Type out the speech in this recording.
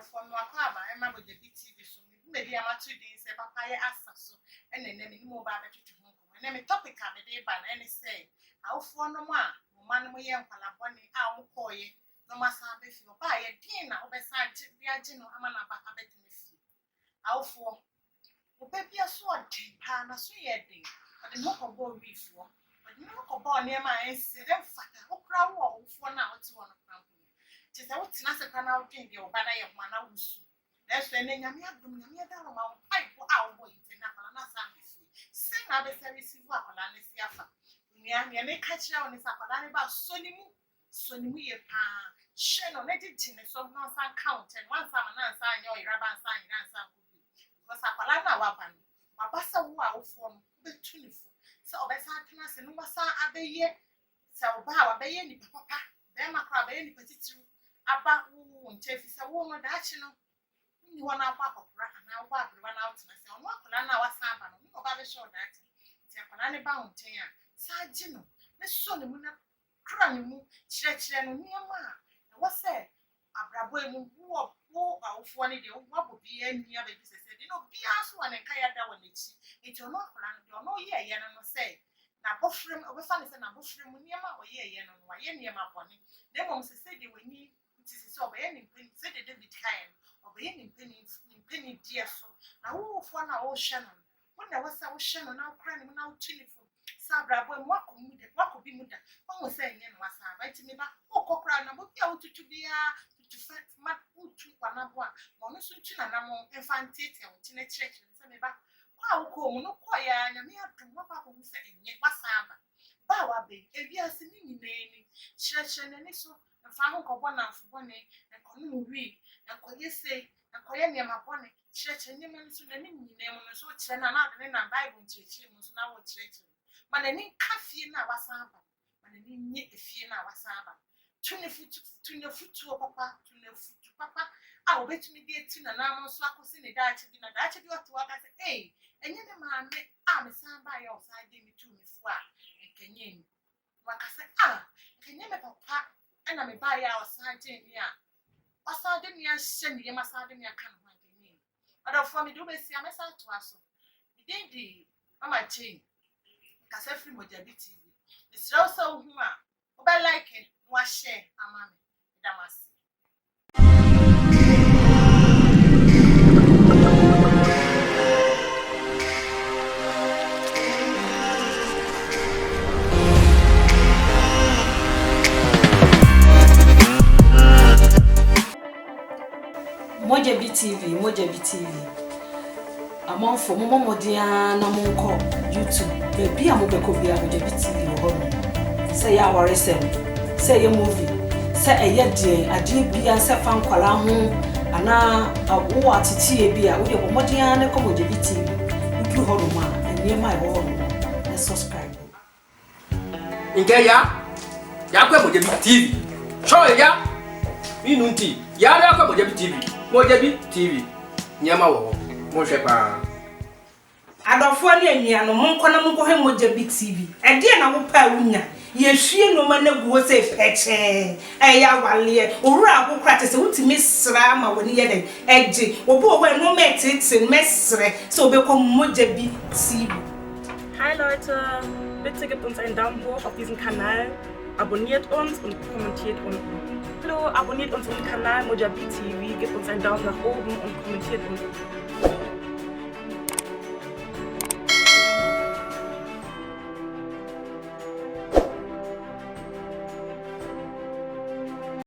From Wakaba, I remember the big TV, so maybe I'm 2 days, a papaya assassin, and then move about to home. And then a topic of the day, but any say, how for no more, man, we young Palaboni, our boy, no matter if you buy a dinner, beside the Agino, Amana, a bit in the sea. How for baby, a sword, Pana, sweating, but the knock of ball before, but no about near my and said, and fat, who crowd for now to one of them. Just I would not a canal drink your banner of Manausu. That's when I am down my pipe our boy in Napalana Sandis. Sing other service of Apolani Siafa. We are near catch down is Apolani about Sonimu, Sonimu, Shannon, let it in a song non count and one time and sign your Raban sign and some would be. Was Apolana Wapan, Mabassa wow from the tunifu. So Bessanas and Massa Abbey, so Bow Abbey any papa, then my crab any petite. About Chef is a woman that you know. You want our papa, and now what run out and I say, I'm not going to know what's happening. You know about the show that it's a banana bound tear. Sajino, the son of Muna crying, stretch and near ma. What's that? A bravo who are one of the what would be any other business. You know, be asked one and Kayada when it's not plan, don't know, yeah, and I say. Now, both from over funny and both from Yama or yeah, and why any of my bonnie. Then one said they were need. So by any penny said the David Kyan or by any penny dear so now for our Shannon. When there was our Shannon now crying now telephone. Sabra when what could be mother. One was saying and was writing me back. Oh, Cochrane, I would be able to be to fight mad wood to one of one. Monosun and among infantate and tina church and send me back. Wow, come no choir and me up to what papa who said in yet was Samba. Bow be if you are singing name, church and so. And found one out for one and couldn't read and could you say and could near my bonnet church and name to the name on the switch and another in a Bible to achieve now church. But I need coffee now was Saba, but I need a fear now was Saba. 20 foot to papa, 20 foot to papa. I'll bet me dear tin and I'm also in the Dutch dinner. That's what I say, hey, and you know, I'm a son by your side, me to me for and can you? Like I said, can you make papa? And I'm a buy outside in here. Outside in here, send me a massage in your camp. But for me, do we see a message to us? The day, I'm a chain. Because every Mojabi TV. It's also who are. But like it, wash it, a mammy. Damas. Mojabi TV. Among for Momo Dia no monko YouTube. Baby amobeko bia Mojabi TV ho. Say ya worry say ya movie. Say eye de ade bia say fan kwala ho ana awo atiti e bia wo de Momodia na ko Mojabi TV. Udu ho no ma enie mai ho no. Let's subscribe. Inge ya kwa Mojabi TV. Show ya Inunti. Ya kwa Mojabi TV. Mojabi TV. Nyama wo mo hwe pa adofo ne anuano monko na monko he Mojabi TV e de na wo pa wunya ye hwie no ma na guo se peche e ya wale owura akokra te se wutimi sra ma woni ye den eje obo obo no metete mesre so obekọ Mojabi TV. Hi Leute, bitte gebt uns einen Daumen hoch auf diesen Kanal, abonniert uns und kommentiert unten. Hallo, abonniert unseren Kanal Mojabi TV, gebt uns einen Daumen nach oben und kommentiert unten.